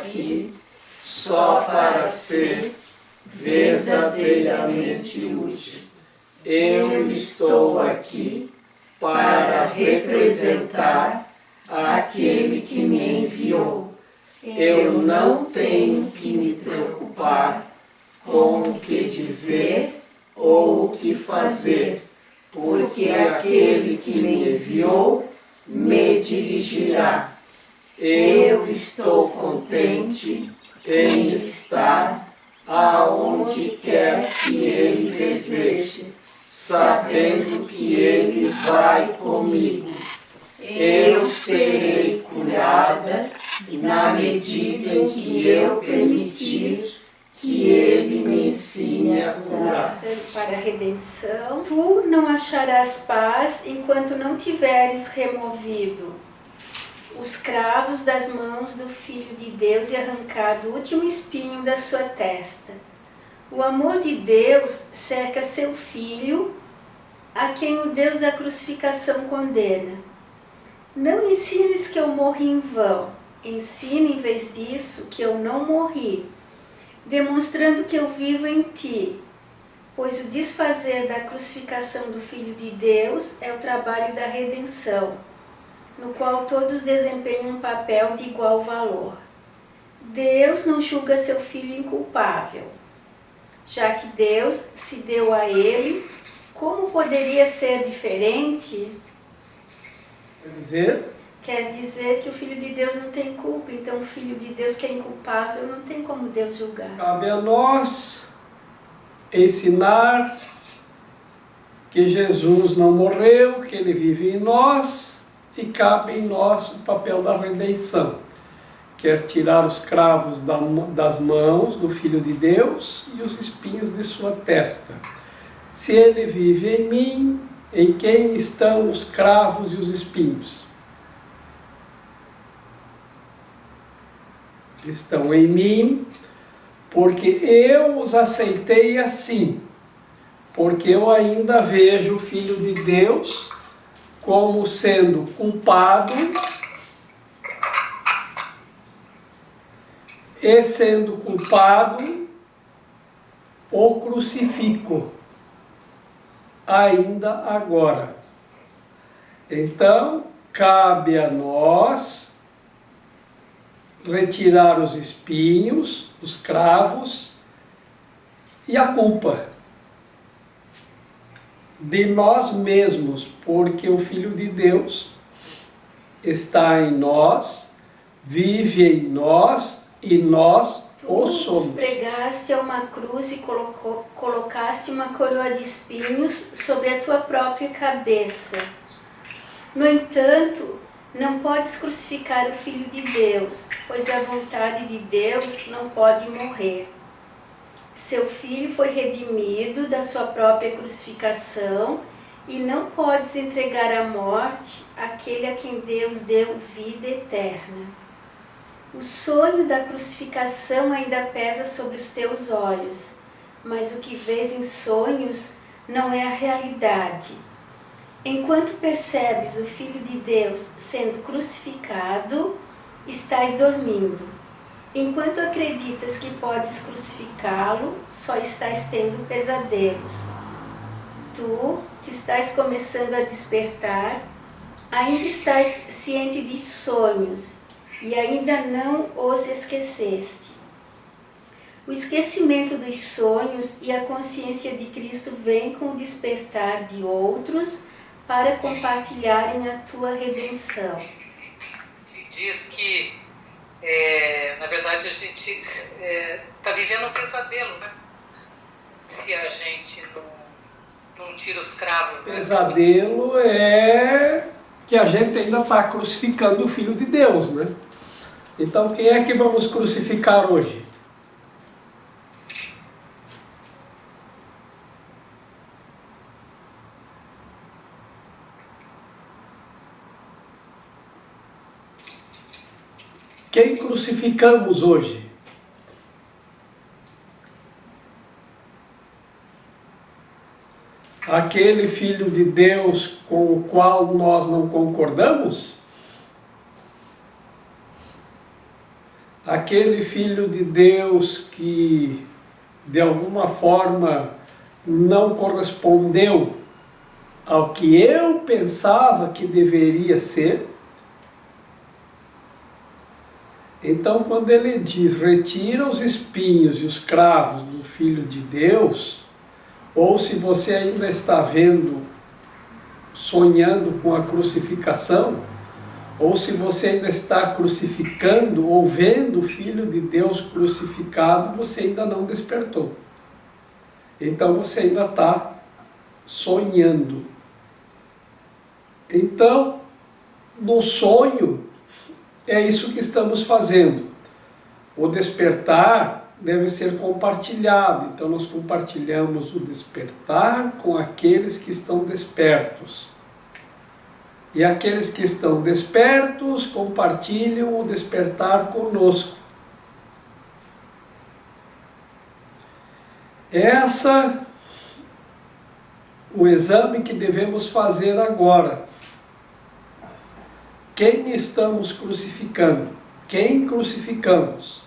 aqui só para ser verdadeiramente útil. Eu estou aqui para representar aquele que me enviou. Eu não tenho que me preocupar com o que dizer ou o que fazer, porque aquele que me enviou me dirigirá. Eu estou contente em estar aonde quer que Ele deseje, sabendo que Ele vai comigo. Eu serei curada na medida em que eu permitir que Ele me ensine a curar. Para a redenção, tu não acharás paz enquanto não tiveres removido os cravos das mãos do Filho de Deus e arrancado o último espinho da sua testa. O amor de Deus cerca seu Filho, a quem o Deus da crucificação condena. Não ensines que eu morri em vão. Ensina, em vez disso, que eu não morri, demonstrando que eu vivo em ti, pois o desfazer da crucificação do Filho de Deus é o trabalho da redenção, no qual todos desempenham um papel de igual valor. Deus não julga seu Filho inculpável. Já que Deus se deu a ele, como poderia ser diferente? Quer dizer que o Filho de Deus não tem culpa, então o Filho de Deus que é inculpável não tem como Deus julgar. Cabe a nós ensinar que Jesus não morreu, que Ele vive em nós, e cabe em nós o papel da redenção. Quer tirar os cravos das mãos do Filho de Deus e os espinhos de sua testa. Se Ele vive em mim, em quem estão os cravos e os espinhos? Estão em mim, porque eu os aceitei assim, porque eu ainda vejo o Filho de Deus como sendo culpado, e sendo culpado, o crucifico, ainda agora. Então, cabe a nós retirar os espinhos, os cravos e a culpa de nós mesmos, porque o Filho de Deus está em nós, vive em nós e nós o somos. Pregaste a uma cruz e colocaste uma coroa de espinhos sobre a tua própria cabeça. No entanto, não podes crucificar o Filho de Deus, pois a vontade de Deus não pode morrer. Seu Filho foi redimido da sua própria crucificação e não podes entregar à morte aquele a quem Deus deu vida eterna. O sonho da crucificação ainda pesa sobre os teus olhos, mas o que vês em sonhos não é a realidade. Enquanto percebes o Filho de Deus sendo crucificado, estás dormindo. Enquanto acreditas que podes crucificá-lo, só estás tendo pesadelos. Tu, que estás começando a despertar, ainda estás ciente de sonhos e ainda não os esqueceste. O esquecimento dos sonhos e a consciência de Cristo vem com o despertar de outros para compartilharem a tua redenção. Ele diz que, na verdade, a gente está vivendo um pesadelo, né? Se a gente não tira os cravos. Pesadelo é que a gente ainda está crucificando o Filho de Deus, né? Então, quem é que vamos crucificar hoje? Quem crucificamos hoje? Aquele Filho de Deus com o qual nós não concordamos? aquele filho de Deus que de alguma forma não correspondeu ao que eu pensava que deveria ser. Então, quando ele diz, retira os espinhos e os cravos do Filho de Deus, ou se você ainda está vendo, sonhando com a crucificação, ou se você ainda está crucificando ou vendo o Filho de Deus crucificado, você ainda não despertou. Então você ainda está sonhando. Então, no sonho, é isso que estamos fazendo. O despertar deve ser compartilhado. Então nós compartilhamos o despertar com aqueles que estão despertos. E aqueles que estão despertos compartilham o despertar conosco. Essa o exame que devemos fazer agora. Quem estamos crucificando? Quem crucificamos?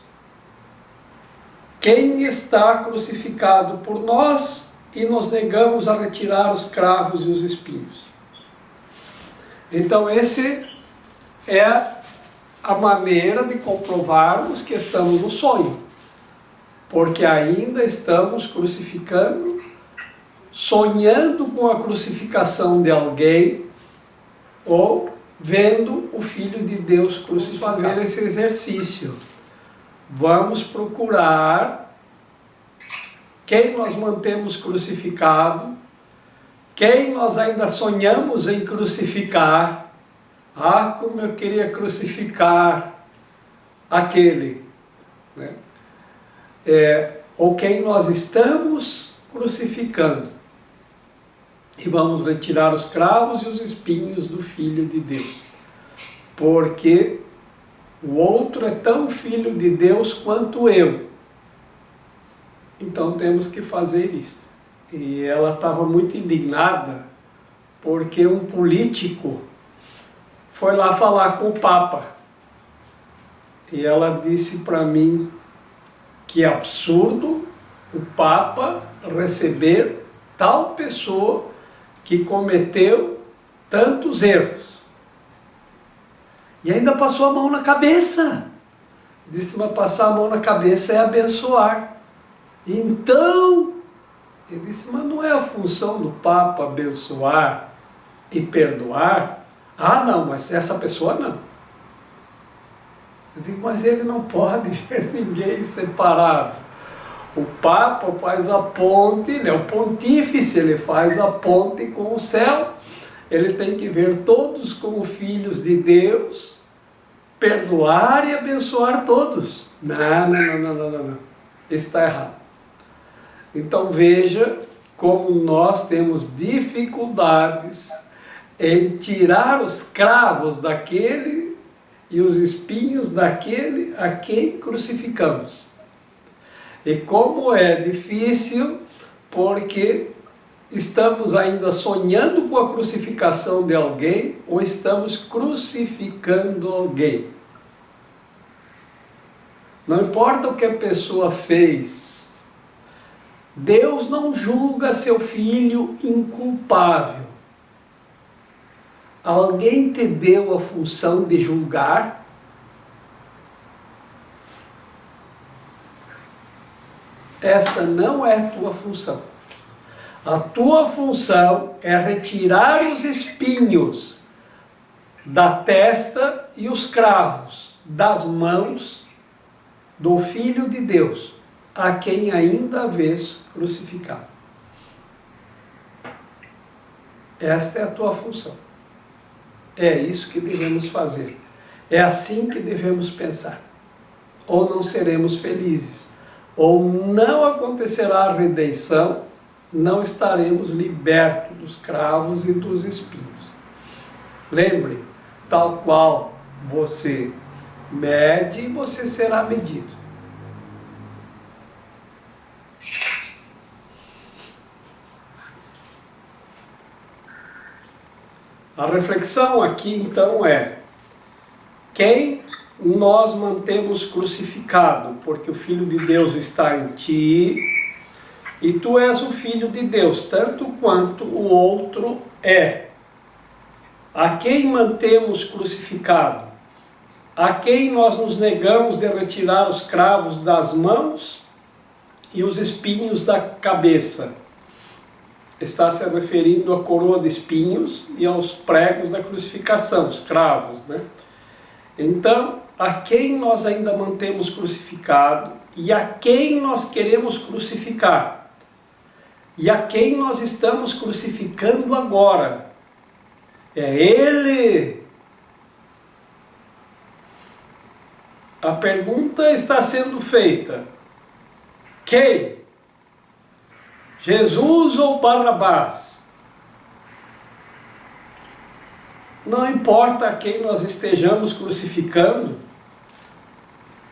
Quem está crucificado por nós e nos negamos a retirar os cravos e os espinhos? Então, essa é a maneira de comprovarmos que estamos no sonho. Porque ainda estamos crucificando, sonhando com a crucificação de alguém, ou vendo o Filho de Deus crucificado. Fazer esse exercício. Vamos procurar quem nós mantemos crucificado, quem nós ainda sonhamos em crucificar. Ah, como eu queria crucificar aquele, né? Ou quem nós estamos crucificando. E vamos retirar os cravos e os espinhos do Filho de Deus. Porque o outro é tão filho de Deus quanto eu. Então temos que fazer isto. E ela estava muito indignada porque um político foi lá falar com o Papa. E ela disse para mim que é absurdo o Papa receber tal pessoa que cometeu tantos erros. E ainda passou a mão na cabeça. Disse, mas passar a mão na cabeça é abençoar. Então, ele disse, mas não é a função do Papa abençoar e perdoar? Ah, não, mas essa pessoa não. Eu digo, mas ele não pode ver ninguém separado. O Papa faz a ponte, ele é o pontífice, ele faz a ponte com o céu. Ele tem que ver todos como filhos de Deus, perdoar e abençoar todos. Não. Isso está errado. Então veja como nós temos dificuldades em tirar os cravos daquele e os espinhos daquele a quem crucificamos. E como é difícil, porque estamos ainda sonhando com a crucificação de alguém ou estamos crucificando alguém. Não importa o que a pessoa fez, Deus não julga seu filho inculpável. Alguém te deu a função de julgar? Esta não é a tua função. A tua função é retirar os espinhos da testa e os cravos das mãos do Filho de Deus, a quem ainda vês crucificado. Esta é a tua função. É isso que devemos fazer. É assim que devemos pensar. Ou não seremos felizes. Ou não acontecerá a redenção, não estaremos libertos dos cravos e dos espinhos. Lembre, tal qual você mede, você será medido. A reflexão aqui então é: quem nós mantemos crucificado, porque o Filho de Deus está em ti, e tu és o Filho de Deus, tanto quanto o outro é. A quem mantemos crucificado? A quem nós nos negamos de retirar os cravos das mãos e os espinhos da cabeça? Está se referindo à coroa de espinhos e aos pregos da crucificação, os cravos, né? Então, a quem nós ainda mantemos crucificado e a quem nós queremos crucificar? E a quem nós estamos crucificando agora? É Ele! A pergunta está sendo feita: quem? Jesus ou Barrabás? Não importa a quem nós estejamos crucificando,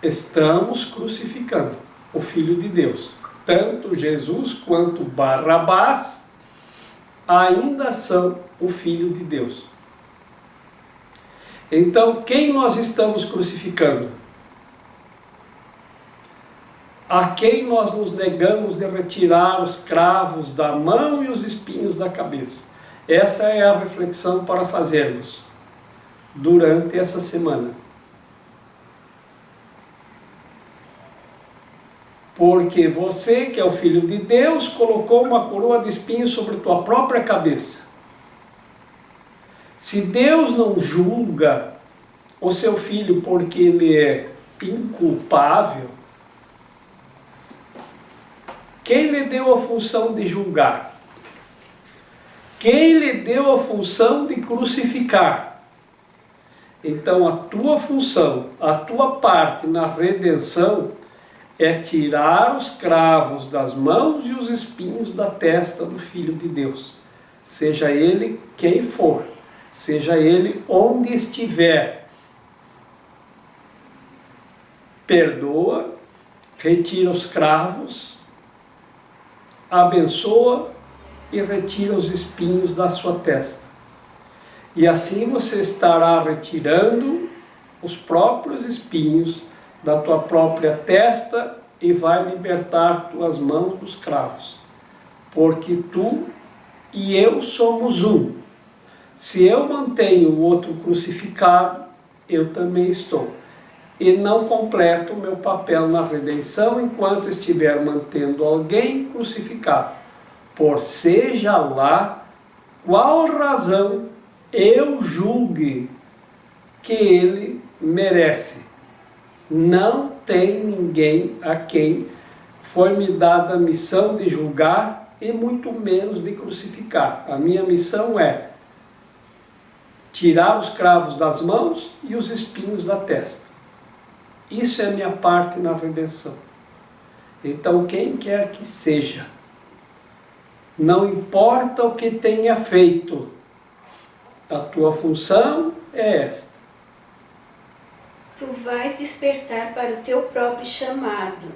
estamos crucificando o Filho de Deus. Tanto Jesus quanto Barrabás ainda são o Filho de Deus. Então, quem nós estamos crucificando? A quem nós nos negamos de retirar os cravos da mão e os espinhos da cabeça? Essa é a reflexão para fazermos durante essa semana. Porque você, que é o Filho de Deus, colocou uma coroa de espinhos sobre tua própria cabeça. Se Deus não julga o seu filho porque ele é inculpável, quem lhe deu a função de julgar? Quem lhe deu a função de crucificar? Então a tua função, a tua parte na redenção é tirar os cravos das mãos e os espinhos da testa do Filho de Deus. Seja ele quem for, seja ele onde estiver. Perdoa, retira os cravos, abençoa e retira os espinhos da sua testa. E assim você estará retirando os próprios espinhos da tua própria testa e vai libertar tuas mãos dos cravos. Porque tu e eu somos um. Se eu mantenho o outro crucificado, eu também estou. E não completo o meu papel na redenção enquanto estiver mantendo alguém crucificado. Por seja lá qual razão eu julgue que ele merece. Não tem ninguém a quem foi-me dada a missão de julgar e muito menos de crucificar. A minha missão é tirar os cravos das mãos e os espinhos da testa. Isso é a minha parte na redenção. Então, quem quer que seja, não importa o que tenha feito, a tua função é esta. Tu vais despertar para o teu próprio chamado,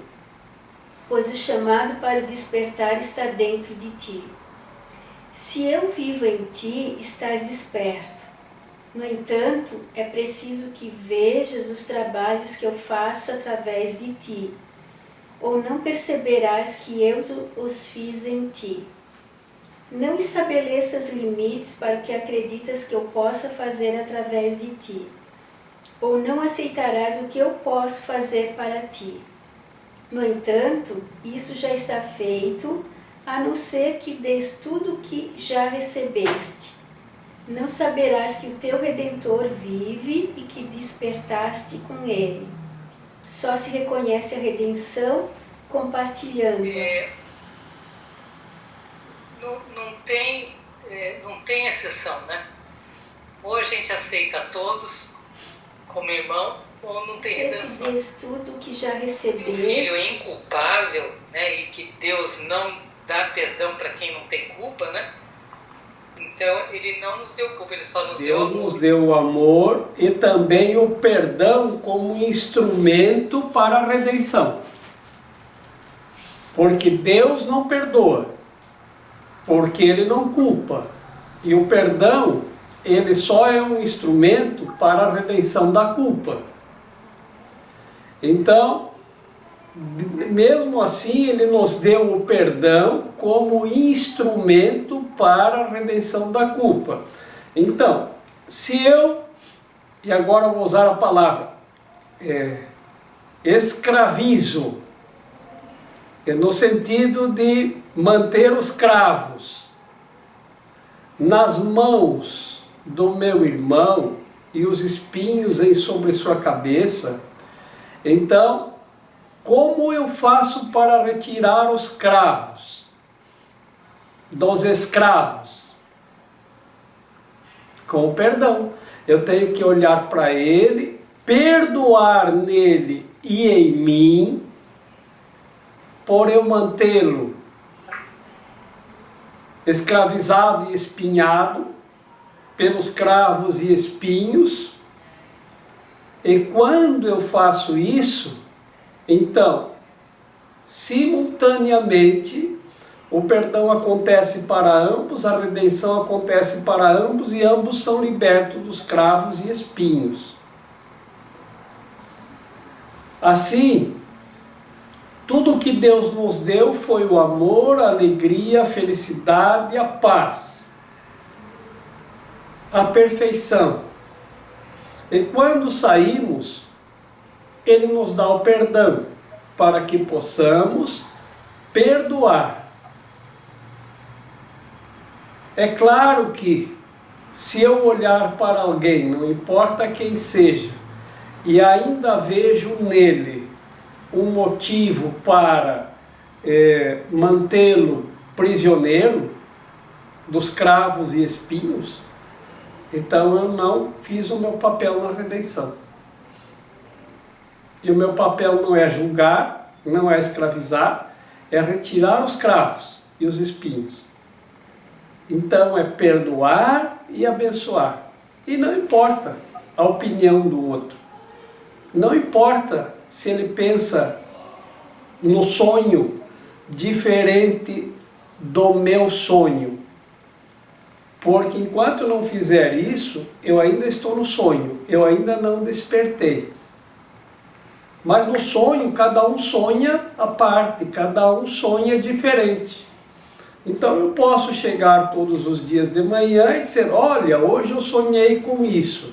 pois o chamado para o despertar está dentro de ti. Se eu vivo em ti, estás desperto. No entanto, é preciso que vejas os trabalhos que eu faço através de ti, ou não perceberás que eu os fiz em ti. Não estabeleças limites para o que acreditas que eu possa fazer através de ti, ou não aceitarás o que eu posso fazer para ti. No entanto, isso já está feito, a não ser que des tudo o que já recebeste. Não saberás que o teu Redentor vive e que despertaste com ele. Só se reconhece a redenção compartilhando-a. Não tem exceção, né? Ou a gente aceita todos como irmão, ou não tem redenção. Se tudo que já O recebeste. filho é inculpável, né? E que Deus não dá perdão para quem não tem culpa, né? Então, ele não nos deu culpa, ele só nos deu amor. Deus nos deu o amor e também o perdão como instrumento para a redenção. Porque Deus não perdoa, porque Ele não culpa. E o perdão, ele só é um instrumento para a redenção da culpa. Então, mesmo assim, ele nos deu o perdão como instrumento para a redenção da culpa. Então, se eu, e agora eu vou usar a palavra, escravizo, no sentido de manter os cravos nas mãos do meu irmão e os espinhos sobre sua cabeça, então, como eu faço para retirar os cravos dos escravos? Com o perdão. Eu tenho que olhar para ele, perdoar nele e em mim, por eu mantê-lo escravizado e espinhado pelos cravos e espinhos. E quando eu faço isso, então, simultaneamente, o perdão acontece para ambos, a redenção acontece para ambos e ambos são libertos dos cravos e espinhos. Assim, tudo que Deus nos deu foi o amor, a alegria, a felicidade e a paz, a perfeição. E quando saímos, Ele nos dá o perdão para que possamos perdoar. É claro que se eu olhar para alguém, não importa quem seja, e ainda vejo nele um motivo para mantê-lo prisioneiro dos cravos e espinhos, então eu não fiz o meu papel na redenção. E o meu papel não é julgar, não é escravizar, é retirar os cravos e os espinhos. Então é perdoar e abençoar. E não importa a opinião do outro. Não importa se ele pensa no sonho diferente do meu sonho. Porque enquanto eu não fizer isso, eu ainda estou no sonho, eu ainda não despertei. Mas no sonho, cada um sonha à parte, cada um sonha diferente. Então eu posso chegar todos os dias de manhã e dizer, olha, hoje eu sonhei com isso.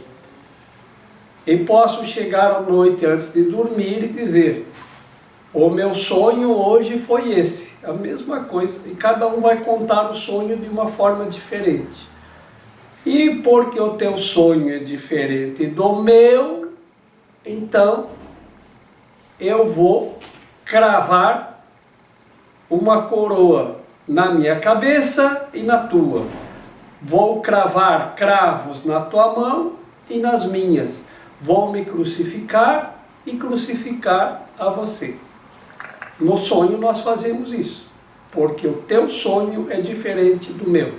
E posso chegar à noite antes de dormir e dizer, o meu sonho hoje foi esse. A mesma coisa. E cada um vai contar o sonho de uma forma diferente. E porque o teu sonho é diferente do meu, então eu vou cravar uma coroa na minha cabeça e na tua. Vou cravar cravos na tua mão e nas minhas. Vou me crucificar e crucificar a você. No sonho nós fazemos isso, porque o teu sonho é diferente do meu.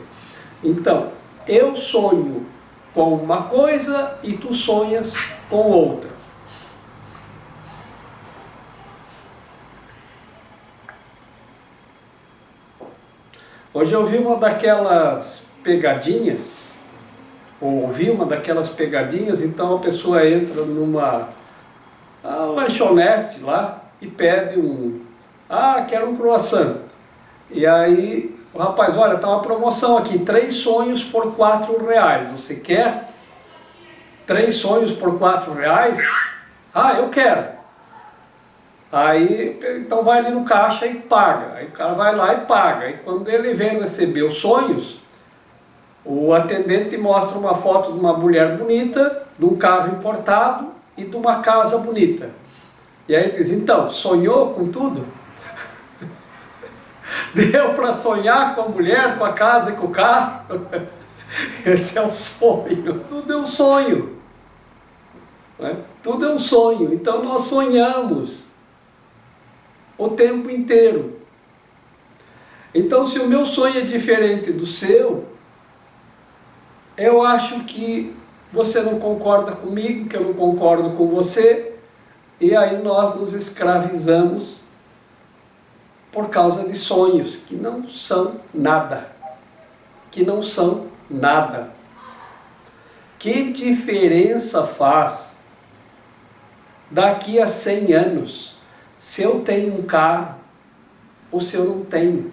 Então, eu sonho com uma coisa e tu sonhas com outra. Hoje eu vi uma daquelas pegadinhas, ou ouvi uma daquelas pegadinhas, então a pessoa entra numa lanchonete lá e pede quero um croissant. E aí o rapaz, olha, está uma promoção aqui, 3 sonhos por R$4. Você quer? 3 sonhos por R$4? Eu quero. Aí, então vai ali no caixa e paga. Aí o cara vai lá e paga. E quando ele vem receber os sonhos, o atendente mostra uma foto de uma mulher bonita, de um carro importado e de uma casa bonita. E aí diz, então, sonhou com tudo? Deu para sonhar com a mulher, com a casa e com o carro? Esse é um sonho. Tudo é um sonho. Né? Tudo é um sonho. Então nós sonhamos o tempo inteiro. Então, se o meu sonho é diferente do seu, eu acho que você não concorda comigo, que eu não concordo com você, e aí nós nos escravizamos por causa de sonhos que não são nada. Que não são nada. Que diferença faz daqui a 100 anos, se eu tenho um carro ou se eu não tenho.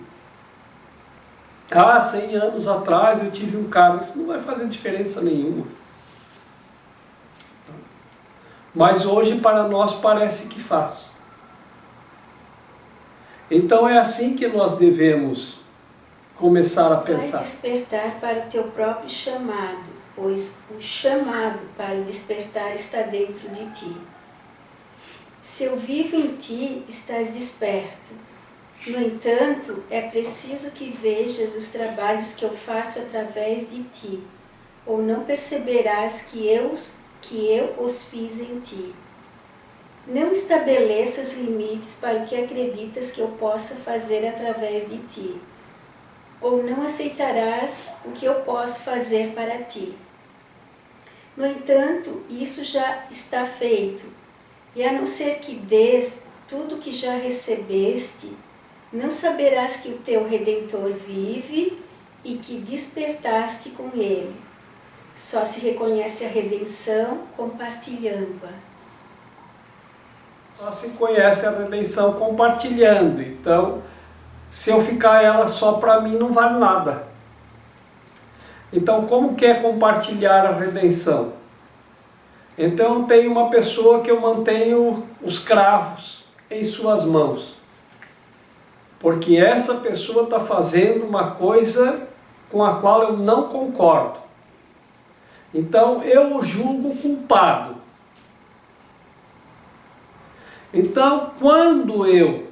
100 anos atrás eu tive um carro, isso não vai fazer diferença nenhuma. Mas hoje para nós parece que faz. Então é assim que nós devemos começar a pensar. Vai despertar para o teu próprio chamado, pois o chamado para o despertar está dentro de ti. Se eu vivo em ti, estás desperto. No entanto, é preciso que vejas os trabalhos que eu faço através de ti, ou não perceberás que eu os fiz em ti. Não estabeleças limites para o que acreditas que eu possa fazer através de ti, ou não aceitarás o que eu posso fazer para ti. No entanto, isso já está feito, e a não ser que dês tudo que já recebeste, não saberás que o teu Redentor vive e que despertaste com ele. Só se reconhece a redenção compartilhando-a. Só se conhece a redenção compartilhando. Então, se eu ficar ela só para mim, não vale nada. Então, como que é compartilhar a redenção? Então, eu tenho uma pessoa que eu mantenho os cravos em suas mãos. Porque essa pessoa está fazendo uma coisa com a qual eu não concordo. Então, eu o julgo culpado. Então, quando eu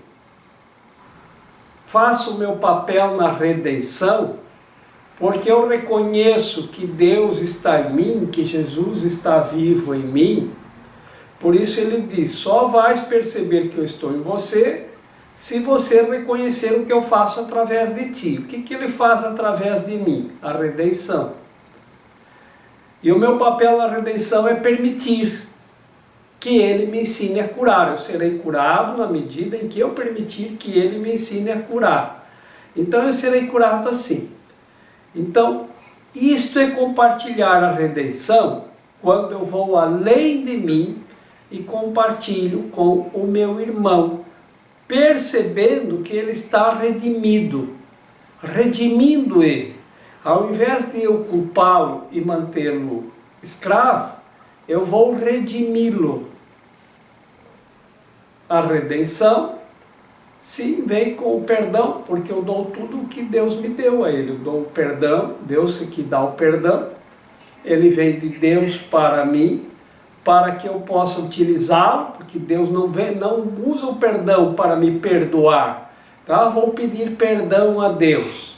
faço o meu papel na redenção, porque eu reconheço que Deus está em mim, que Jesus está vivo em mim, por isso ele diz, só vais perceber que eu estou em você, se você reconhecer o que eu faço através de ti. O que ele faz através de mim? A redenção. E o meu papel na redenção é permitir que ele me ensine a curar. Eu serei curado na medida em que eu permitir que ele me ensine a curar. Então eu serei curado assim. Então, isto é compartilhar a redenção quando eu vou além de mim e compartilho com o meu irmão, percebendo que ele está redimido, redimindo ele. Ao invés de eu culpá-lo e mantê-lo escravo, eu vou redimi-lo. A redenção, sim, vem com o perdão, porque eu dou tudo o que Deus me deu a ele. Eu dou o perdão, Deus é que dá o perdão, ele vem de Deus para mim, para que eu possa utilizá-lo, porque Deus não usa o perdão para me perdoar. Tá? Vou pedir perdão a Deus.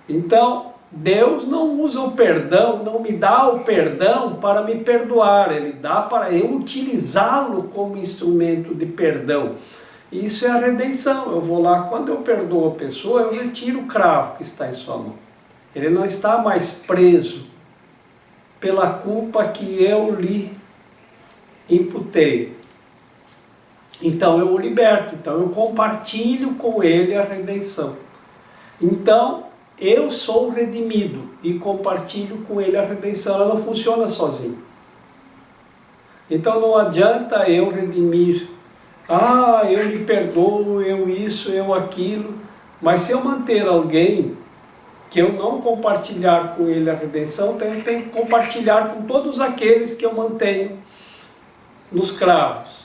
Então, Deus não usa o perdão, não me dá o perdão para me perdoar, ele dá para eu utilizá-lo como instrumento de perdão. Isso é a redenção. Eu vou lá, quando eu perdoo a pessoa, eu retiro o cravo que está em sua mão. Ele não está mais preso pela culpa que eu lhe imputei. Então eu o liberto, então eu compartilho com ele a redenção. Então, eu sou redimido e compartilho com ele a redenção. Ela não funciona sozinha. Então não adianta eu redimir. Eu me perdoo, eu isso, eu aquilo. Mas se eu manter alguém que eu não compartilhar com ele a redenção, então eu tenho que compartilhar com todos aqueles que eu mantenho nos cravos.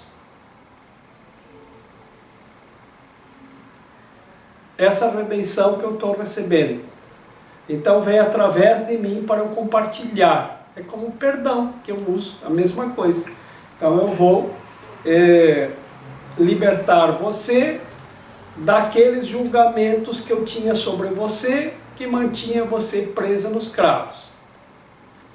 Essa redenção que eu estou recebendo. Então vem através de mim para eu compartilhar. É como o perdão que eu uso, a mesma coisa. Então eu vou libertar você daqueles julgamentos que eu tinha sobre você, que mantinha você presa nos cravos.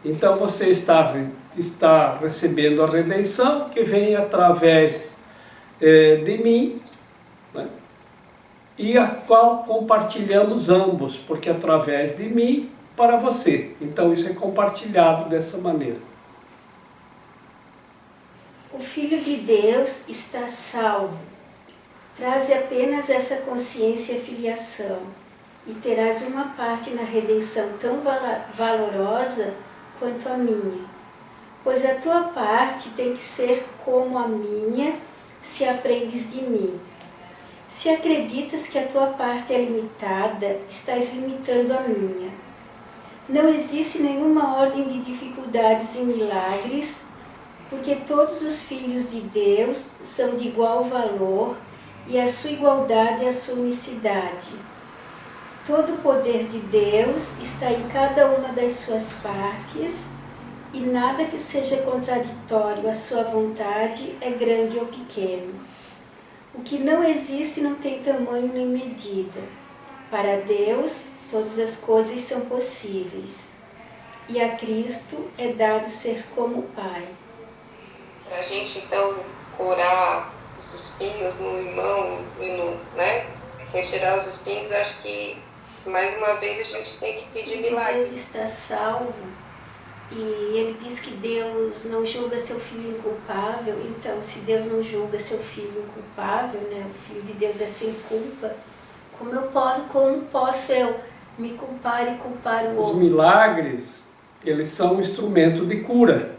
Então você está recebendo a redenção que vem através de mim, né? E a qual compartilhamos ambos, porque através de mim para você. Então isso é compartilhado dessa maneira. O Filho de Deus está salvo. Traze apenas essa consciência e filiação, e terás uma parte na redenção tão valorosa quanto a minha. pois a tua parte tem que ser como a minha, se aprendes de mim. Se acreditas que a tua parte é limitada, estás limitando a minha. Não existe nenhuma ordem de dificuldades e milagres, porque todos os filhos de Deus são de igual valor e a sua igualdade é a sua unicidade. Todo o poder de Deus está em cada uma das suas partes e nada que seja contraditório à sua vontade é grande ou pequeno. O que não existe não tem tamanho nem medida. Para Deus, todas as coisas são possíveis. E a Cristo é dado ser como o Pai. Para a gente, então, curar os espinhos no irmão, né? Retirar os espinhos, acho que, mais uma vez, a gente tem que pedir milagre. Deus está salvo e ele diz que Deus não julga seu filho inculpável. Então, se Deus não julga seu filho inculpável, né? O Filho de Deus é sem culpa, como posso eu me culpar e culpar o outro? Os milagres, eles são um instrumento de cura.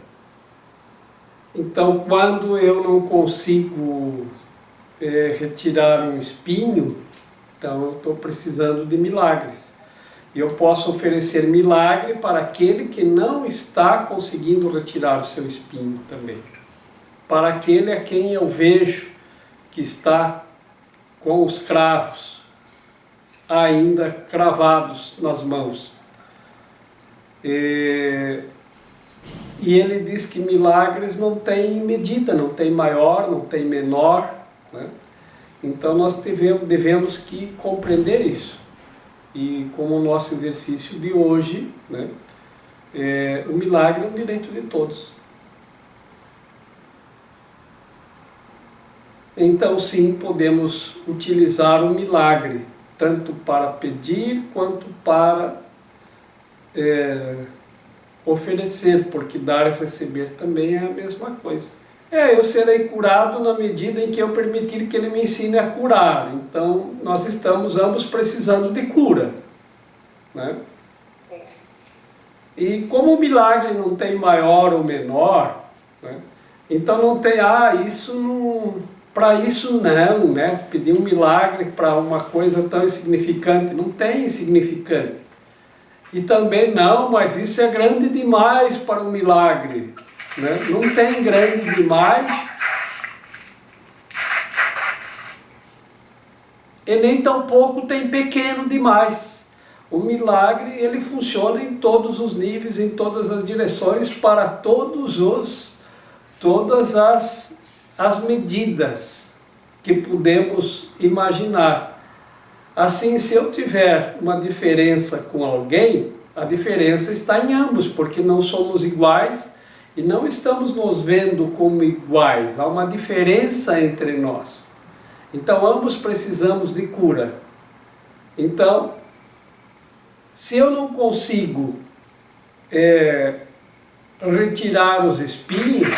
Então, quando eu não consigo retirar um espinho, então eu estou precisando de milagres. E eu posso oferecer milagre para aquele que não está conseguindo retirar o seu espinho também. Para aquele a quem eu vejo que está com os cravos ainda cravados nas mãos. E ele diz que milagres não tem medida, não tem maior, não tem menor, né? Então nós devemos que compreender isso. E como o nosso exercício de hoje, né, o milagre é um direito de todos. Então sim, podemos utilizar o milagre, tanto para pedir quanto para oferecer, porque dar e receber também é a mesma coisa. Eu serei curado na medida em que eu permitir que ele me ensine a curar. Então, nós estamos ambos precisando de cura, né? E como o milagre não tem maior ou menor, né? Então não tem, isso não... Para isso não, né? Pedir um milagre para uma coisa tão insignificante, não tem insignificante. E também não, mas isso é grande demais para um milagre, né? Não tem grande demais e nem tampouco tem pequeno demais. O milagre, ele funciona em todos os níveis, em todas as direções, para todas as medidas que podemos imaginar. Assim, se eu tiver uma diferença com alguém, a diferença está em ambos, porque não somos iguais e não estamos nos vendo como iguais. Há uma diferença entre nós. Então, ambos precisamos de cura. Então, se eu não consigo retirar os espinhos,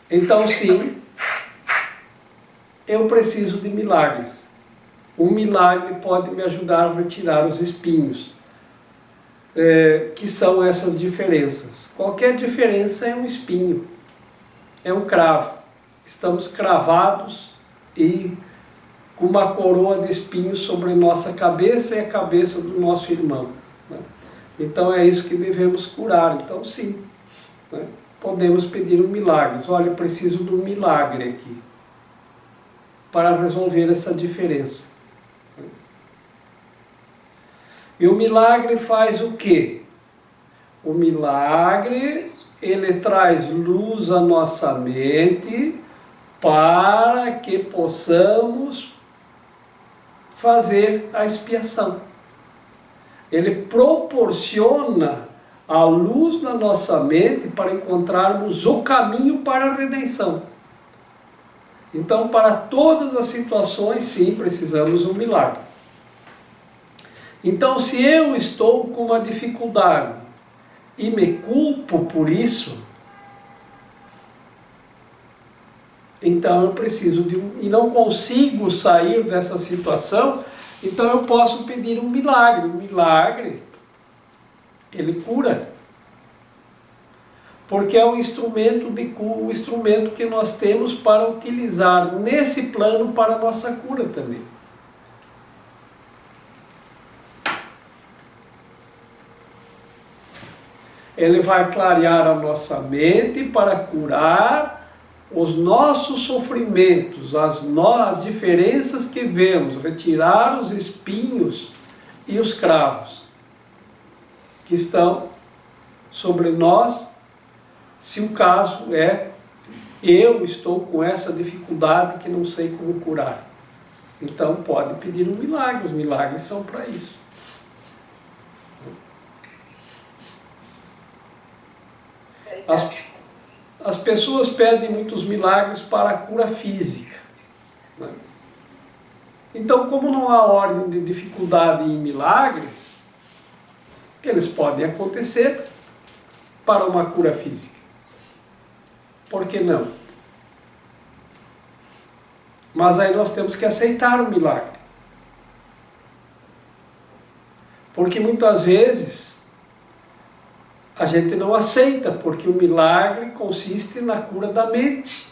então sim, eu preciso de milagres. Um milagre pode me ajudar a retirar os espinhos, que são essas diferenças. Qualquer diferença é um espinho, é um cravo. Estamos cravados e com uma coroa de espinhos sobre nossa cabeça e a cabeça do nosso irmão, né? Então é isso que devemos curar. Então sim, né? Podemos pedir um milagre. Olha, eu preciso de um milagre aqui para resolver essa diferença. E o milagre faz o quê? O milagre, ele traz luz à nossa mente para que possamos fazer a expiação. Ele proporciona a luz na nossa mente para encontrarmos o caminho para a redenção. Então, para todas as situações, sim, precisamos de um milagre. Então, se eu estou com uma dificuldade e me culpo por isso, então eu preciso de e não consigo sair dessa situação, então eu posso pedir um milagre. O milagre, ele cura. porque é o instrumento que nós temos para utilizar nesse plano para a nossa cura também. Ele vai clarear a nossa mente para curar os nossos sofrimentos, as diferenças que vemos, retirar os espinhos e os cravos que estão sobre nós, se o caso é, eu estou com essa dificuldade que não sei como curar. Então pode pedir um milagre, os milagres são para isso. As pessoas pedem muitos milagres para a cura física, né? Então, como não há ordem de dificuldade em milagres, eles podem acontecer para uma cura física. Por que não? Mas aí nós temos que aceitar o milagre. Porque muitas vezes a gente não aceita, porque o milagre consiste na cura da mente.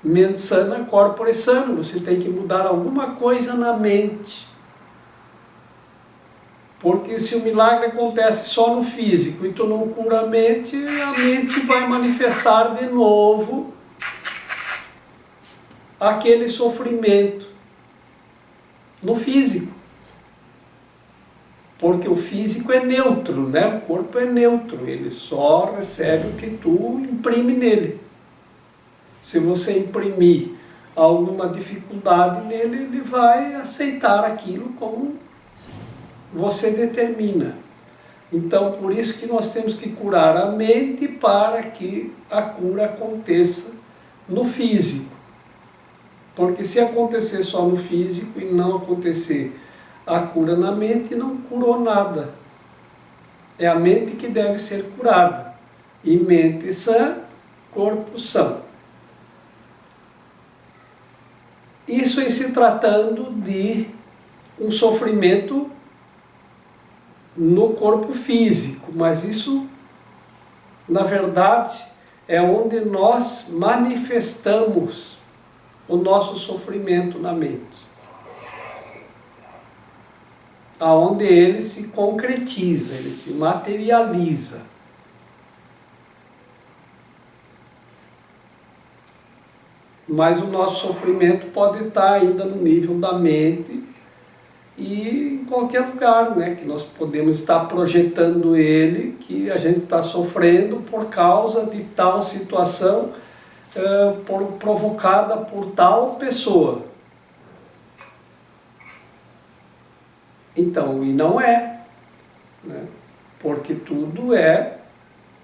Mente sana, corpore sano. Você tem que mudar alguma coisa na mente. Porque se o milagre acontece só no físico e tu não cura a mente vai manifestar de novo aquele sofrimento no físico. Porque o físico é neutro, né? O corpo é neutro, ele só recebe o que tu imprime nele. Se você imprimir alguma dificuldade nele, ele vai aceitar aquilo como você determina. Então, por isso que nós temos que curar a mente para que a cura aconteça no físico. Porque se acontecer só no físico e não acontecer a cura na mente, não curou nada. É a mente que deve ser curada. E mente sã, corpo são. Isso em se tratando de um sofrimento no corpo físico, mas isso, na verdade, é onde nós manifestamos o nosso sofrimento na mente. Aonde ele se concretiza, ele se materializa. Mas o nosso sofrimento pode estar ainda no nível da mente e em qualquer lugar, né, que nós podemos estar projetando ele, que a gente está sofrendo por causa de tal situação provocada por tal pessoa. Então, e não é, né? Porque tudo é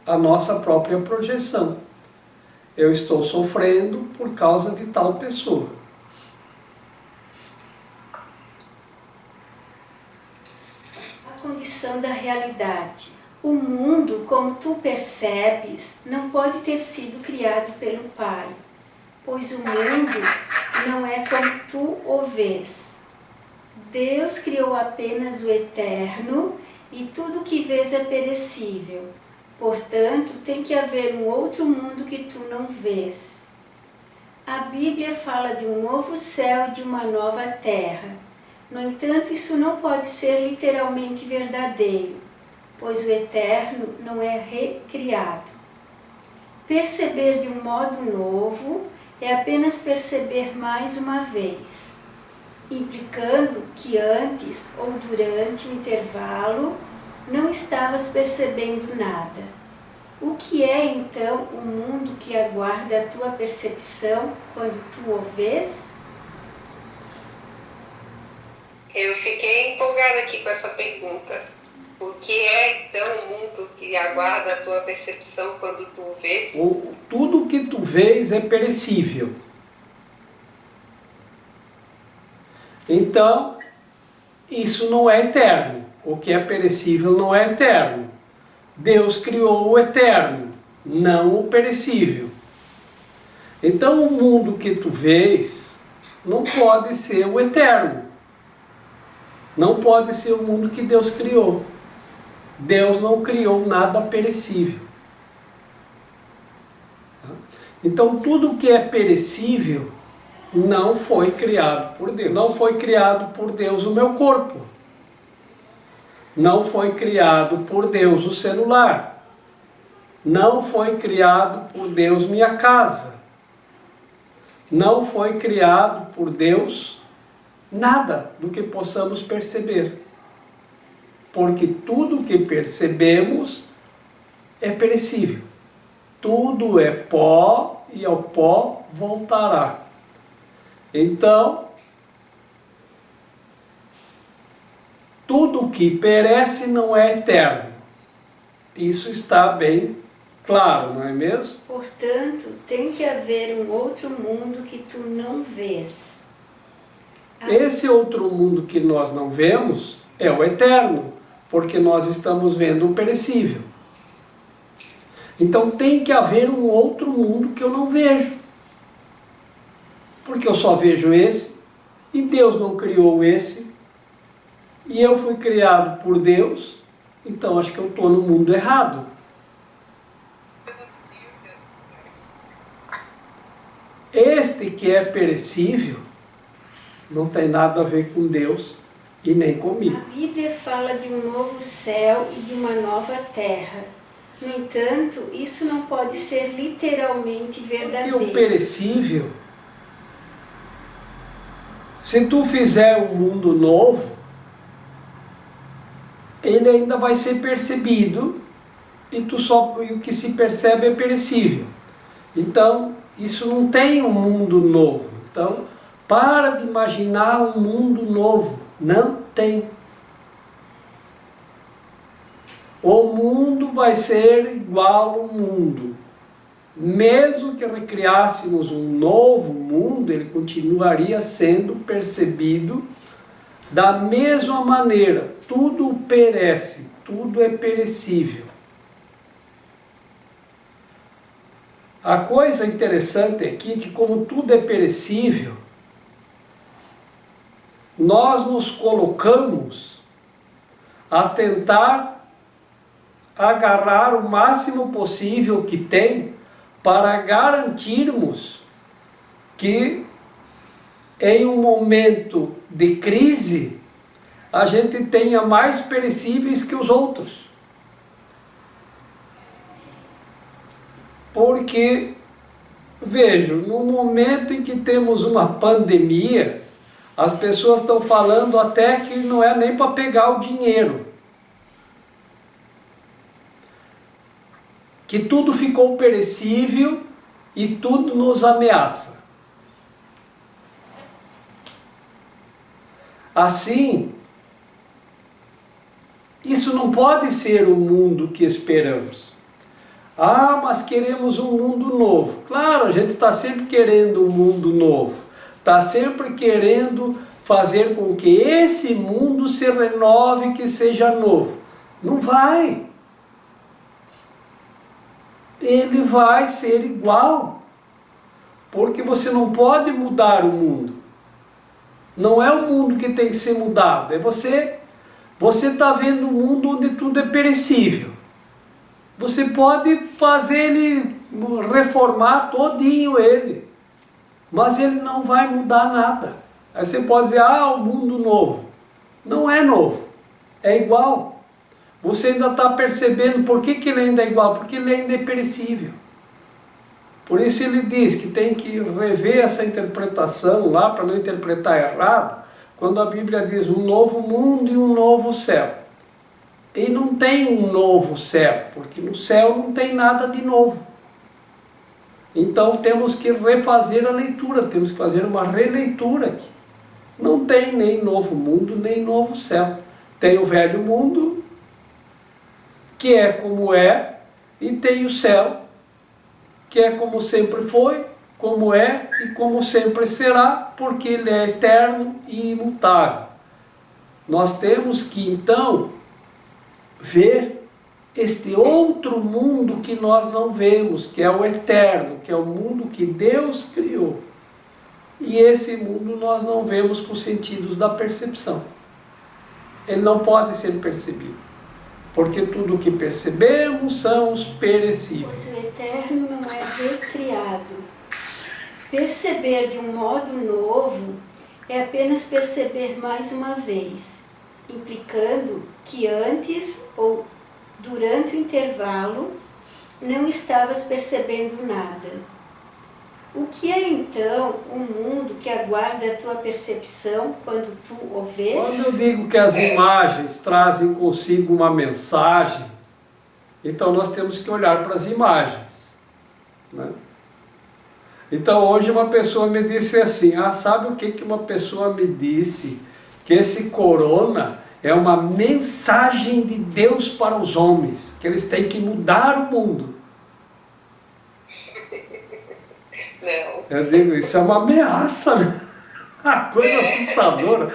a nossa própria projeção. Eu estou sofrendo por causa de tal pessoa. A condição da realidade. O mundo, como tu percebes, não pode ter sido criado pelo Pai, pois o mundo não é como tu o vês. Deus criou apenas o eterno e tudo que vês é perecível. Portanto, tem que haver um outro mundo que tu não vês. A Bíblia fala de um novo céu e de uma nova terra. No entanto, isso não pode ser literalmente verdadeiro, pois o eterno não é recriado. Perceber de um modo novo é apenas perceber mais uma vez, implicando que antes ou durante o intervalo não estavas percebendo nada. O que é então o mundo que aguarda a tua percepção quando tu o vês? Eu fiquei empolgada aqui com essa pergunta. O que é então o mundo que aguarda a tua percepção quando tu o vês? Tudo que tu vês é perecível. Então, isso não é eterno. O que é perecível não é eterno. Deus criou o eterno, não o perecível. Então, o mundo que tu vês não pode ser o eterno. Não pode ser o mundo que Deus criou. Deus não criou nada perecível. Então tudo que é perecível não foi criado por Deus. Não foi criado por Deus o meu corpo. Não foi criado por Deus o celular. Não foi criado por Deus minha casa. Não foi criado por Deus nada do que possamos perceber. Porque tudo que percebemos é perecível. Tudo é pó e ao pó voltará. Então, tudo que perece não é eterno. Isso está bem claro, não é mesmo? Portanto, tem que haver um outro mundo que tu não vês. Esse outro mundo que nós não vemos é o eterno, porque nós estamos vendo o perecível. Então tem que haver um outro mundo que eu não vejo. Porque eu só vejo esse, e Deus não criou esse, e eu fui criado por Deus, então acho que eu estou no mundo errado. Este que é perecível não tem nada a ver com Deus e nem comigo. A Bíblia fala de um novo céu e de uma nova terra. No entanto, isso não pode ser literalmente verdadeiro. Porque o perecível, se tu fizer um mundo novo, ele ainda vai ser percebido e o que se percebe é perecível. Então, isso não tem um mundo novo. Então, para de imaginar um mundo novo. Não tem. O mundo vai ser igual ao mundo. Mesmo que recriássemos um novo mundo, ele continuaria sendo percebido da mesma maneira. Tudo perece, tudo é perecível. A coisa interessante aqui é que, como tudo é perecível, nós nos colocamos a tentar agarrar o máximo possível que tem para garantirmos que em um momento de crise a gente tenha mais perecíveis que os outros. Porque, vejo, no momento em que temos uma pandemia, as pessoas estão falando até que não é nem para pegar o dinheiro. Que tudo ficou perecível e tudo nos ameaça. Assim, isso não pode ser o mundo que esperamos. Ah, mas queremos um mundo novo. Claro, a gente está sempre querendo um mundo novo. Está sempre querendo fazer com que esse mundo se renove, que seja novo. Não vai. Ele vai ser igual. Porque você não pode mudar o mundo. Não é o mundo que tem que ser mudado. É você. Você está vendo um mundo onde tudo é perecível. Você pode fazer ele, reformar todinho ele. Mas ele não vai mudar nada. Aí você pode dizer, o mundo novo. Não é novo. É igual. Você ainda está percebendo por que ele ainda é igual. Porque ele ainda é perecível. Por isso ele diz que tem que rever essa interpretação lá, para não interpretar errado, quando a Bíblia diz um novo mundo e um novo céu. E não tem um novo céu, porque no céu não tem nada de novo. Então temos que refazer a leitura, temos que fazer uma releitura aqui. Não tem nem novo mundo, nem novo céu. Tem o velho mundo, que é como é, e tem o céu, que é como sempre foi, como é e como sempre será, porque ele é eterno e imutável. Nós temos que então ver este outro mundo que nós não vemos, que é o eterno, que é o mundo que Deus criou. E esse mundo nós não vemos com os sentidos da percepção. Ele não pode ser percebido. porque tudo o que percebemos são os perecíveis. Pois o eterno não é recriado. Perceber de um modo novo é apenas perceber mais uma vez, implicando que antes ou durante o intervalo não estavas percebendo nada. O que é então o mundo que aguarda a tua percepção quando tu o vês? Quando eu digo que as imagens trazem consigo uma mensagem, então nós temos que olhar para as imagens, né? Então hoje uma pessoa me disse assim, sabe o que uma pessoa me disse? Que esse corona é uma mensagem de Deus para os homens, que eles têm que mudar o mundo. Não. Eu digo, isso é uma ameaça, né? Uma coisa assustadora.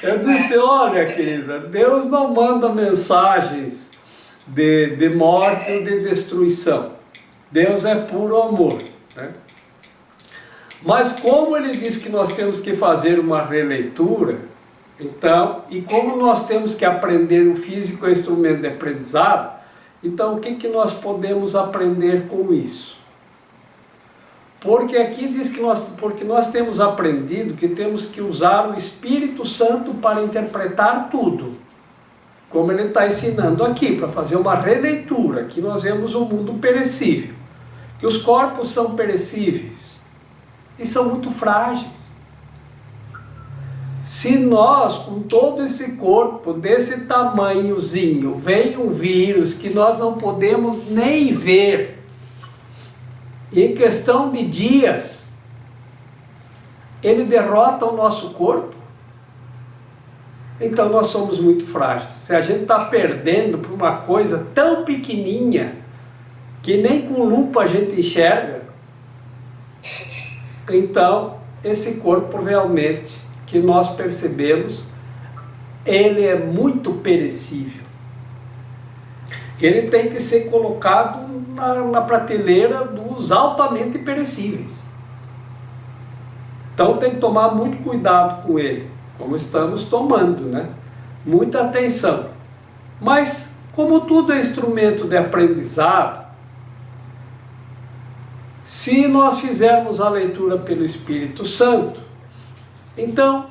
Eu disse, olha querida, Deus não manda mensagens de morte ou de destruição. Deus é puro amor, né? Mas como ele diz que nós temos que fazer uma releitura, então, e como nós temos que aprender, o físico é instrumento de aprendizado, então o que nós podemos aprender com isso? Porque aqui diz que porque nós temos aprendido que temos que usar o Espírito Santo para interpretar tudo. Como ele está ensinando aqui, para fazer uma releitura. Aqui nós vemos um mundo perecível. Que os corpos são perecíveis. E são muito frágeis. Se nós, com todo esse corpo, desse tamanhozinho, vem um vírus que nós não podemos nem ver, e em questão de dias, ele derrota o nosso corpo, então nós somos muito frágeis. Se a gente está perdendo por uma coisa tão pequenininha, que nem com lupa a gente enxerga, então esse corpo realmente, que nós percebemos, ele é muito perecível. Ele tem que ser colocado na prateleira dos altamente perecíveis. Então tem que tomar muito cuidado com ele, como estamos tomando, né? Muita atenção. Mas, como tudo é instrumento de aprendizado, se nós fizermos a leitura pelo Espírito Santo, então,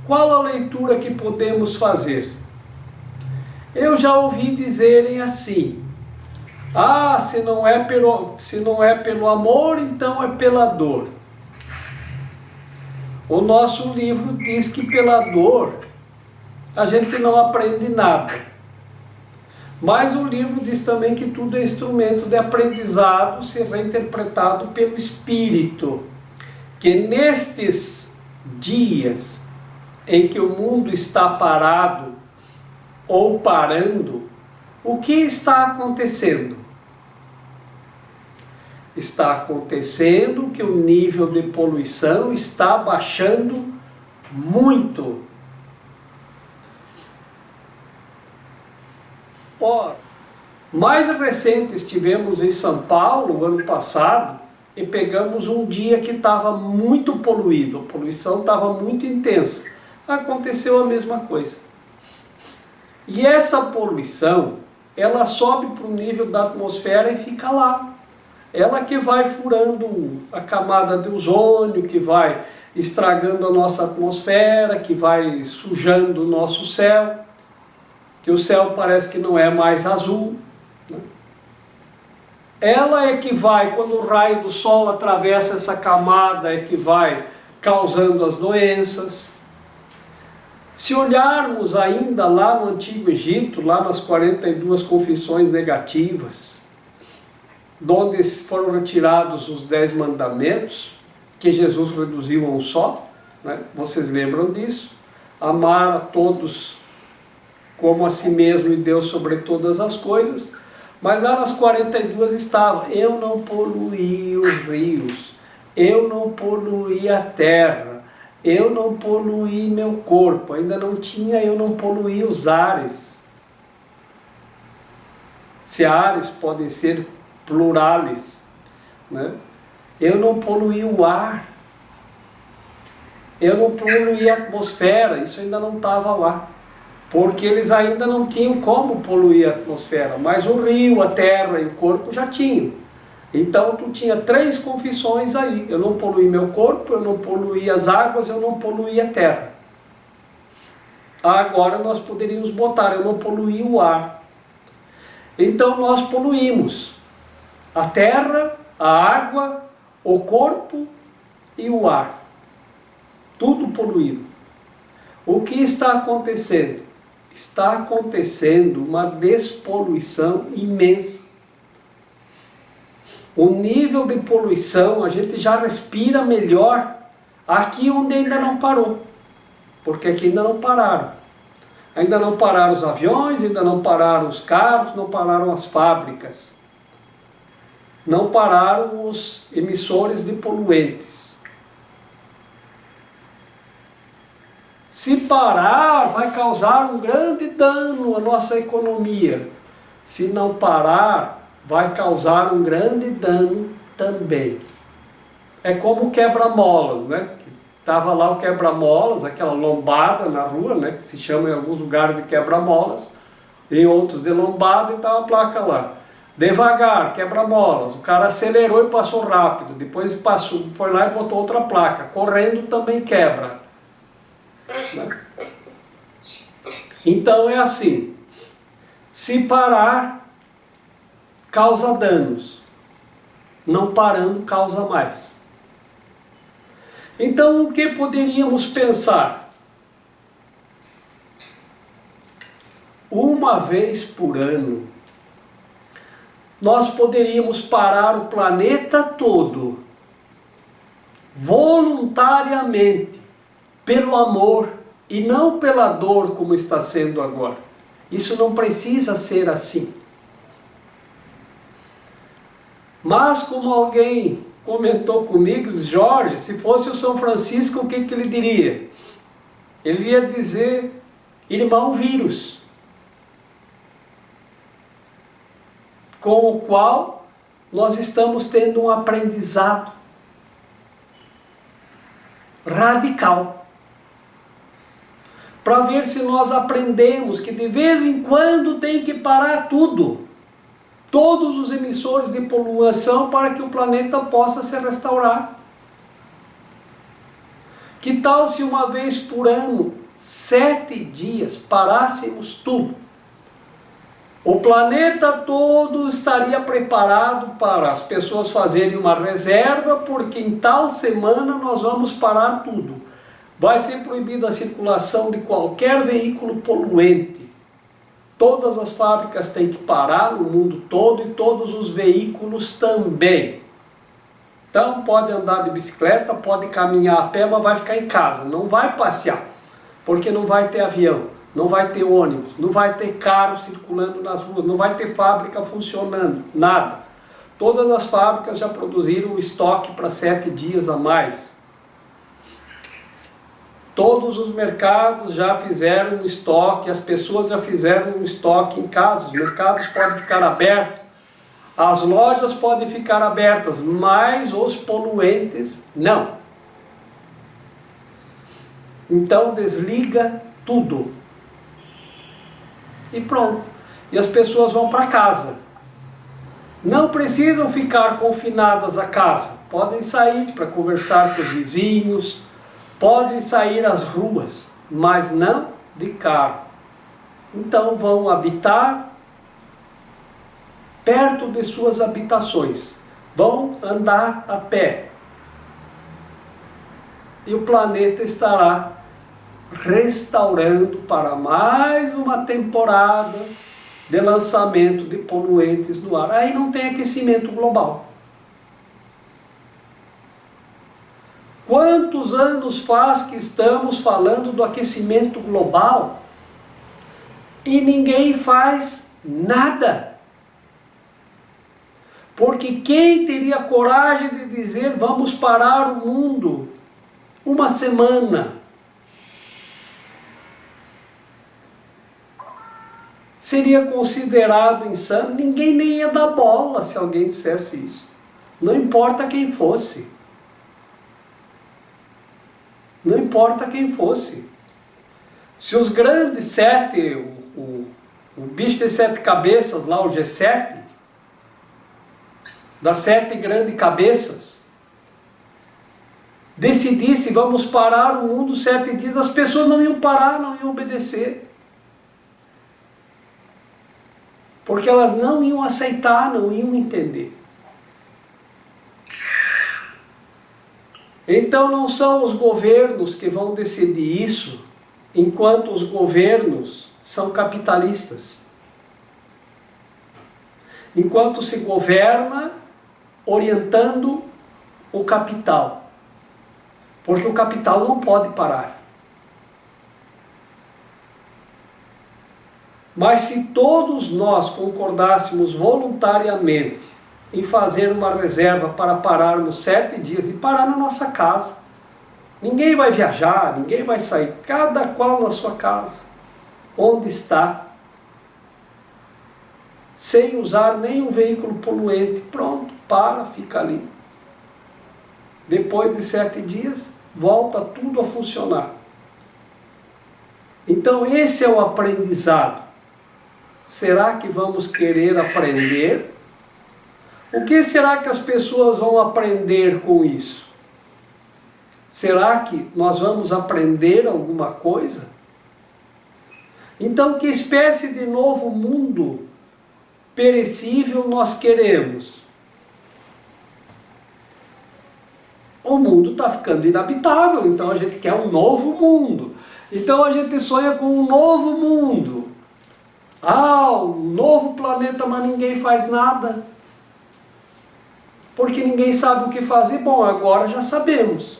qual a leitura que podemos fazer? Eu já ouvi dizerem assim, se não é pelo amor, então é pela dor. O nosso livro diz que pela dor a gente não aprende nada. Mas o livro diz também que tudo é instrumento de aprendizado, ser reinterpretado pelo Espírito. Que nestes dias em que o mundo está parado ou parando, o que está acontecendo? Está acontecendo que o nível de poluição está baixando muito. Mais recente estivemos em São Paulo, ano passado, e pegamos um dia que estava muito poluído, a poluição estava muito intensa. Aconteceu a mesma coisa. E essa poluição, ela sobe para o nível da atmosfera e fica lá. Ela que vai furando a camada de ozônio, que vai estragando a nossa atmosfera, que vai sujando o nosso céu, que o céu parece que não é mais azul, né? Ela é que vai, quando o raio do sol atravessa essa camada, é que vai causando as doenças. Se olharmos ainda lá no Antigo Egito, lá nas 42 confissões negativas, onde foram retirados os 10 mandamentos, que Jesus reduziu a um só, né? Vocês lembram disso? Amar a todos como a si mesmo e Deus sobre todas as coisas. Mas lá nas 42 estava, eu não poluí os rios, eu não poluí a terra, eu não poluí meu corpo, ainda não tinha, eu não poluí os ares. Se ares podem ser plurales, né? Eu não poluí o ar, eu não poluí a atmosfera, isso ainda não estava lá. porque eles ainda não tinham como poluir a atmosfera, mas o rio, a terra e o corpo já tinham. Então tu tinha 3 confissões aí: eu não poluí meu corpo, eu não poluí as águas, eu não poluí a terra. Agora nós poderíamos botar: eu não poluí o ar. Então nós poluímos a terra, a água, o corpo e o ar. Tudo poluído. O que está acontecendo? Está acontecendo uma despoluição imensa. O nível de poluição, a gente já respira melhor aqui onde ainda não parou. Porque aqui ainda não pararam. Ainda não pararam os aviões, ainda não pararam os carros, não pararam as fábricas. Não pararam os emissores de poluentes. Se parar, vai causar um grande dano à nossa economia. Se não parar, vai causar um grande dano também. É como o quebra-molas, né? Estava lá o quebra-molas, aquela lombada na rua, né? Que se chama em alguns lugares de quebra-molas, em outros de lombada, e estava a placa lá: devagar, quebra-molas. O cara acelerou e passou rápido, depois passou, foi lá e botou outra placa: correndo também quebra. Né? Então é assim: se parar, causa danos, não parando, causa mais. Então, o que poderíamos pensar? Uma vez por ano, nós poderíamos parar o planeta todo, voluntariamente, pelo amor e não pela dor como está sendo agora. Isso não precisa ser assim. Mas como alguém comentou comigo, disse: Jorge, se fosse o São Francisco, o que ele diria? Ele ia dizer: irmão vírus, com o qual nós estamos tendo um aprendizado radical, para ver se nós aprendemos que de vez em quando tem que parar tudo, todos os emissores de poluição, para que o planeta possa se restaurar. Que tal se uma vez por ano, 7 dias, parássemos tudo? O planeta todo estaria preparado para as pessoas fazerem uma reserva, porque em tal semana nós vamos parar tudo. Vai ser proibida a circulação de qualquer veículo poluente. Todas as fábricas têm que parar no mundo todo e todos os veículos também. Então pode andar de bicicleta, pode caminhar a pé, mas vai ficar em casa, não vai passear, porque não vai ter avião, não vai ter ônibus, não vai ter carro circulando nas ruas, não vai ter fábrica funcionando, nada. Todas as fábricas já produziram estoque para 7 dias a mais. Todos os mercados já fizeram um estoque, as pessoas já fizeram um estoque em casa, os mercados podem ficar abertos, as lojas podem ficar abertas, mas os poluentes não. Então desliga tudo. E pronto. E as pessoas vão para casa. Não precisam ficar confinadas a casa. Podem sair para conversar com os vizinhos, podem sair às ruas, mas não de carro. Então vão habitar perto de suas habitações. Vão andar a pé. E o planeta estará restaurando para mais uma temporada de lançamento de poluentes no ar. Aí não tem aquecimento global. Quantos anos faz que estamos falando do aquecimento global e ninguém faz nada? Porque quem teria coragem de dizer: vamos parar o mundo uma semana? Seria considerado insano. Ninguém nem ia dar bola se alguém dissesse isso. Não importa quem fosse. Não importa quem fosse. Se os grandes 7, o bicho de 7 cabeças lá, o G7, das 7 grandes cabeças, decidisse, vamos parar o mundo 7 dias, as pessoas não iam parar, não iam obedecer. Porque elas não iam aceitar, não iam entender. Então não são os governos que vão decidir isso, enquanto os governos são capitalistas. Enquanto se governa orientando o capital. Porque o capital não pode parar. Mas se todos nós concordássemos voluntariamente em fazer uma reserva para pararmos 7 dias e parar na nossa casa, ninguém vai viajar, ninguém vai sair, cada qual na sua casa, onde está, sem usar nenhum veículo poluente, pronto, para, fica ali. Depois de 7 dias, volta tudo a funcionar. Então esse é o aprendizado. Será que vamos querer aprender? O que será que as pessoas vão aprender com isso? Será que nós vamos aprender alguma coisa? Então, que espécie de novo mundo perecível nós queremos? O mundo está ficando inabitável, então a gente quer um novo mundo. Então a gente sonha com um novo mundo. Um novo planeta, mas ninguém faz nada. Porque ninguém sabe o que fazer. Bom, agora já sabemos.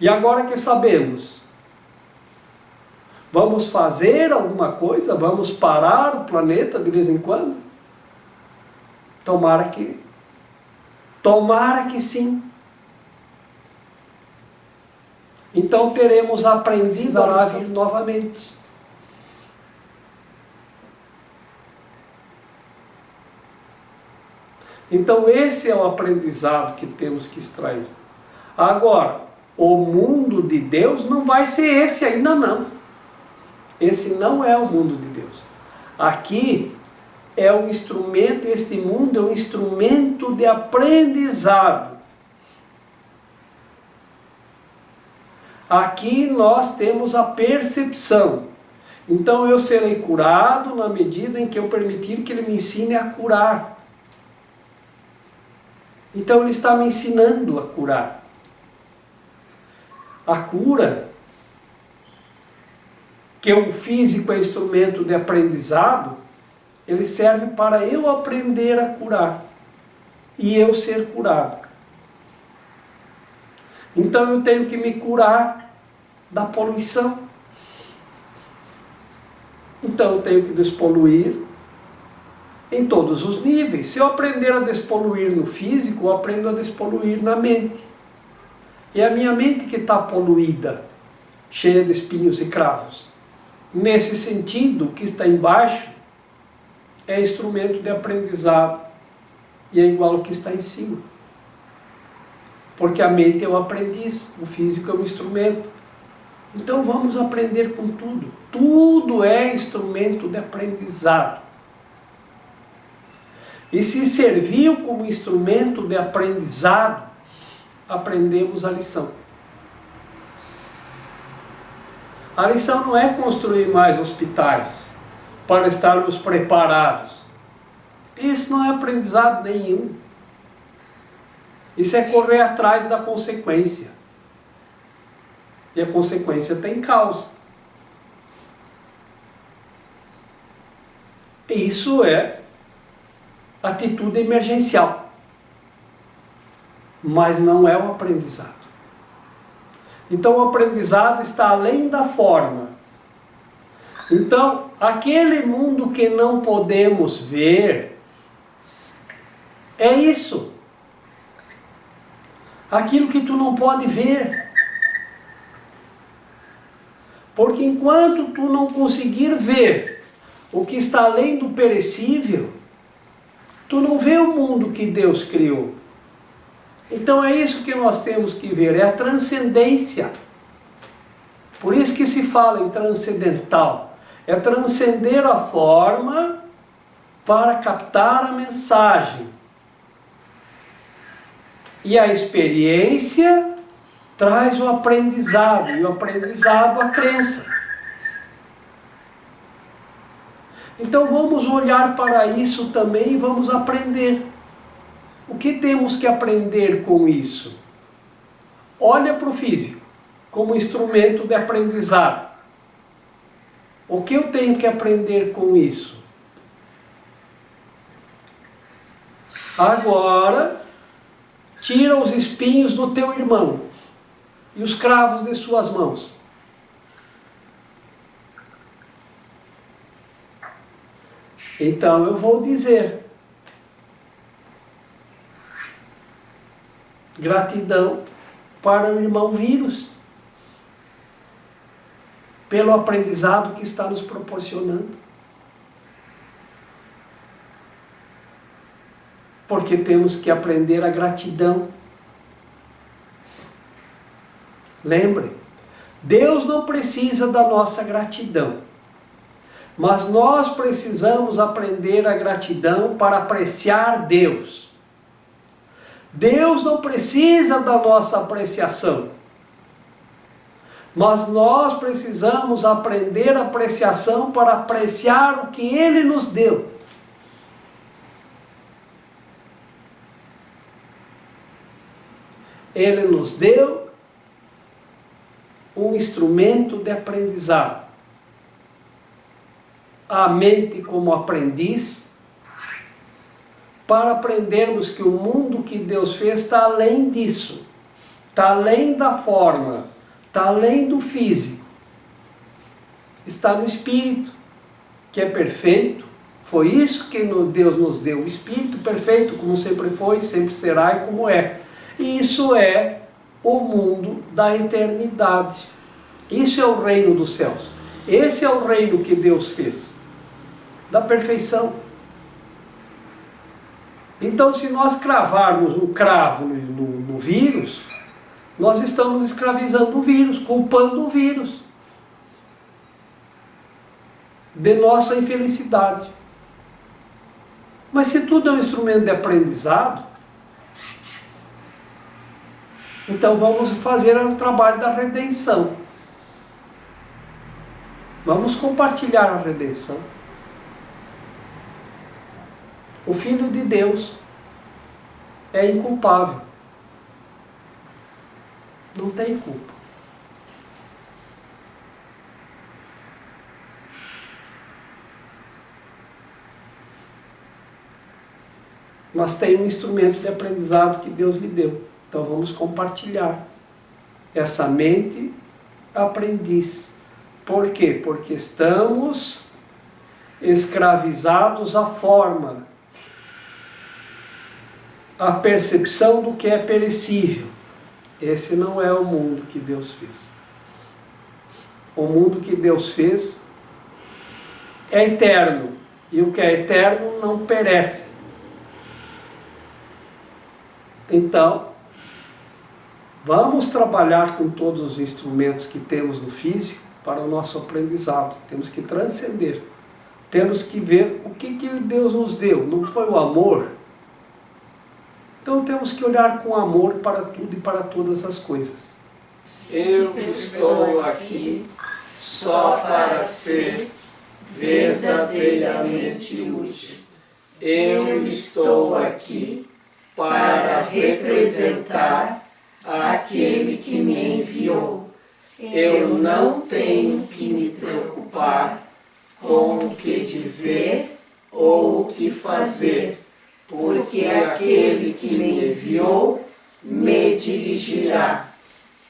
E agora que sabemos, vamos fazer alguma coisa? Vamos parar o planeta de vez em quando? Tomara que sim. Então teremos aprendido a vir novamente. Então esse é o aprendizado que temos que extrair. Agora, o mundo de Deus não vai ser esse ainda não. Esse não é o mundo de Deus. Aqui é um instrumento, este mundo é um instrumento de aprendizado. Aqui nós temos a percepção. Então eu serei curado na medida em que eu permitir que Ele me ensine a curar. Então Ele está me ensinando a curar. A cura, que o físico é instrumento de aprendizado, ele serve para eu aprender a curar e eu ser curado. Então eu tenho que me curar da poluição. Então eu tenho que despoluir em todos os níveis. Se eu aprender a despoluir no físico, eu aprendo a despoluir na mente. É a minha mente que está poluída, cheia de espinhos e cravos. Nesse sentido, o que está embaixo é instrumento de aprendizado e é igual ao que está em cima. Porque a mente é o aprendiz, o físico é o instrumento. Então vamos aprender com tudo. Tudo é instrumento de aprendizado. E se serviu como instrumento de aprendizado, aprendemos a lição. A lição não é construir mais hospitais para estarmos preparados. Isso não é aprendizado nenhum. Isso é correr atrás da consequência. E a consequência tem causa. E isso é atitude emergencial. Mas não é o aprendizado. Então o aprendizado está além da forma. Então, aquele mundo que não podemos ver, é isso. Aquilo que tu não pode ver. Porque enquanto tu não conseguir ver o que está além do perecível, tu não vê o mundo que Deus criou. Então é isso que nós temos que ver, é a transcendência. Por isso que se fala em transcendental. É transcender a forma para captar a mensagem. E a experiência traz o aprendizado, e o aprendizado a crença. Então vamos olhar para isso também e vamos aprender. O que temos que aprender com isso? Olha para o físico como instrumento de aprendizado. O que eu tenho que aprender com isso? Agora, tira os espinhos do teu irmão e os cravos de suas mãos. Então eu vou dizer: gratidão para o irmão vírus, pelo aprendizado que está nos proporcionando. Porque temos que aprender a gratidão. Lembre, Deus não precisa da nossa gratidão, mas nós precisamos aprender a gratidão para apreciar Deus. Deus não precisa da nossa apreciação, mas nós precisamos aprender a apreciação para apreciar o que Ele nos deu. Ele nos deu um instrumento de aprendizado. A mente como aprendiz, para aprendermos que o mundo que Deus fez está além disso, está além da forma, está além do físico, está no Espírito, que é perfeito. Foi isso que Deus nos deu, o Espírito perfeito, como sempre foi, sempre será e como é. E isso é o mundo da eternidade. Isso é o reino dos céus. Esse é o reino que Deus fez, da perfeição. Então, se nós cravarmos um cravo no vírus, nós estamos escravizando o vírus, culpando o vírus de nossa infelicidade. Mas se tudo é um instrumento de aprendizado, então vamos fazer o trabalho da redenção. Vamos compartilhar a redenção. O Filho de Deus é inculpável. Não tem culpa. Mas tem um instrumento de aprendizado que Deus lhe deu. Então vamos compartilhar essa mente aprendiz. Por quê? Porque estamos escravizados à forma, à percepção do que é perecível. Esse não é o mundo que Deus fez. O mundo que Deus fez é eterno. E o que é eterno não perece. Então, vamos trabalhar com todos os instrumentos que temos no físico para o nosso aprendizado. Temos que transcender. Temos que ver o que Deus nos deu. Não foi o amor? Então temos que olhar com amor para tudo e para todas as coisas. Eu estou aqui só para ser verdadeiramente útil. Eu estou aqui para representar aquele que me enviou. Eu não tenho que me preocupar com o que dizer ou o que fazer, porque aquele que me enviou me dirigirá.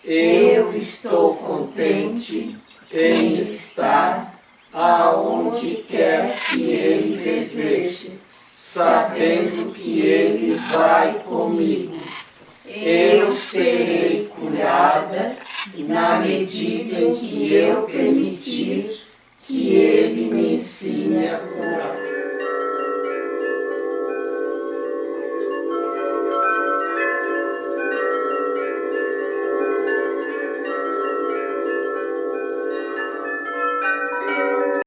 Eu estou contente em estar aonde quer que Ele deseje, sabendo que Ele vai comigo.